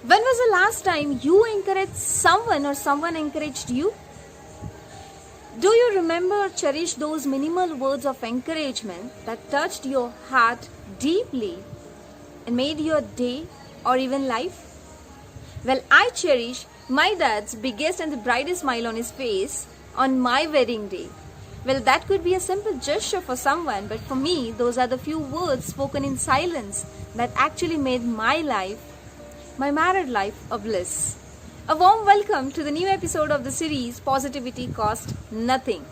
When was the last time you encouraged someone or someone encouraged you? Do you remember or cherish those minimal words of encouragement that touched your heart deeply and made your day or even life? Well, I cherish my dad's biggest and the brightest smile on his face on my wedding day. Well, that could be a simple gesture for someone, but for me, those are the few words spoken in silence that actually made my married life, a bliss. A warm welcome to the new episode of the series Positivity Cost Nothing.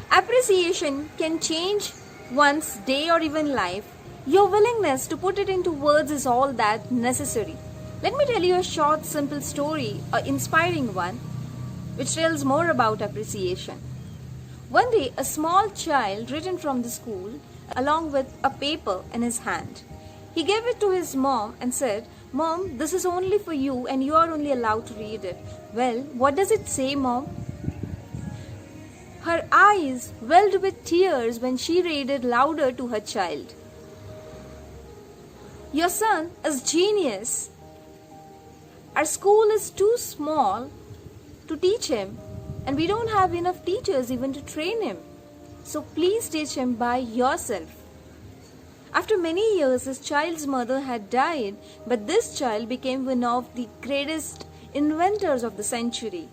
Appreciation can change one's day or even life. Your willingness to put it into words is all that necessary. Let me tell you a short, simple story, an inspiring one, which tells more about appreciation. One day, a small child returned from the school along with a paper in his hand. He gave it to his mom and said, "Mom, this is only for you and you are only allowed to read it." "Well, what does it say, Mom?" Her eyes welled with tears when she read it louder to her child. "Your son is genius. Our school is too small to teach him, and we don't have enough teachers even to train him. So please teach him by yourself." After many years, his child's mother had died, but this child became one of the greatest inventors of the century.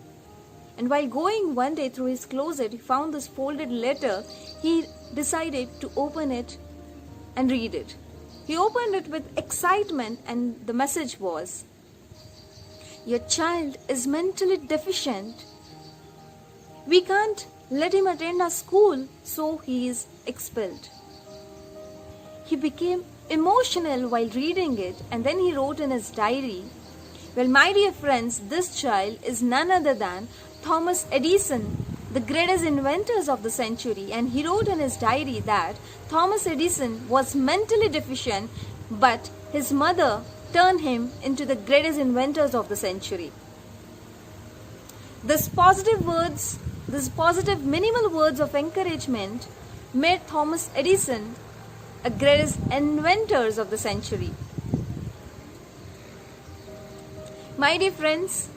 And while going one day through his closet, he found this folded letter. He decided to open it and read it. He opened it with excitement, and the message was, "Your child is mentally deficient. We can't let him attend our school, so he is expelled." He became emotional while reading it, and then he wrote in his diary, "Well, my dear friends, this child is none other than Thomas Edison, the greatest inventors of the century." And he wrote in his diary that Thomas Edison was mentally deficient, but his mother turned him into the greatest inventors of the century. These positive minimal words of encouragement made Thomas Edison a greatest inventors of the century. My dear friends,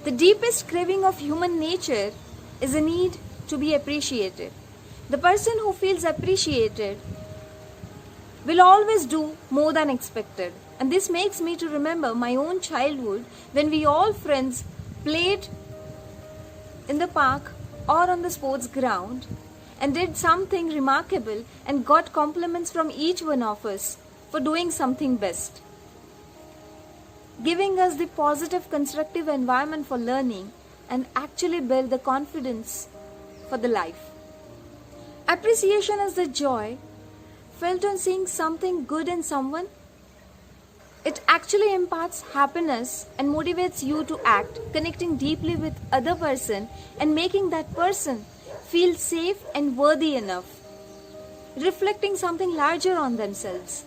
the deepest craving of human nature is a need to be appreciated. The person who feels appreciated will always do more than expected. And this makes me to remember my own childhood when we all friends played in the park or on the sports ground and did something remarkable and got compliments from each one of us for doing something best, giving us the positive constructive environment for learning and actually build the confidence for the life. Appreciation is the joy felt on seeing something good in someone. It actually imparts happiness and motivates you to act, connecting deeply with other person and making that person feel safe and worthy enough, reflecting something larger on themselves.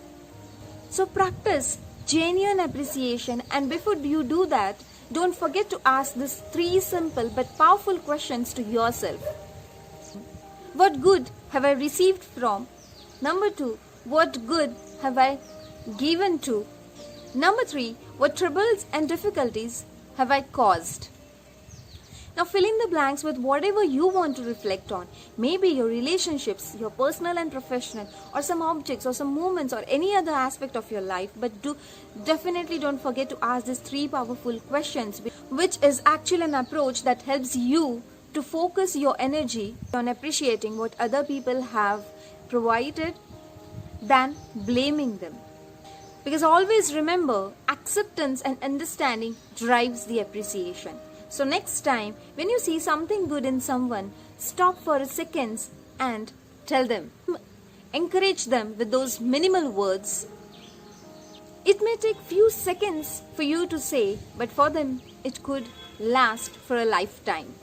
So practice genuine appreciation, and before you do that, don't forget to ask these 3 simple but powerful questions to yourself. What good have I received from? Number 2, what good have I given to? Number 3, what troubles and difficulties have I caused? Now fill in the blanks with whatever you want to reflect on. Maybe your relationships, your personal and professional, or some objects or some moments or any other aspect of your life. But definitely don't forget to ask these 3 powerful questions, which is actually an approach that helps you to focus your energy on appreciating what other people have provided than blaming them. Because always remember, acceptance and understanding drives the appreciation. So next time, when you see something good in someone, stop for a second and tell them. Encourage them with those minimal words. It may take few seconds for you to say, but for them, it could last for a lifetime.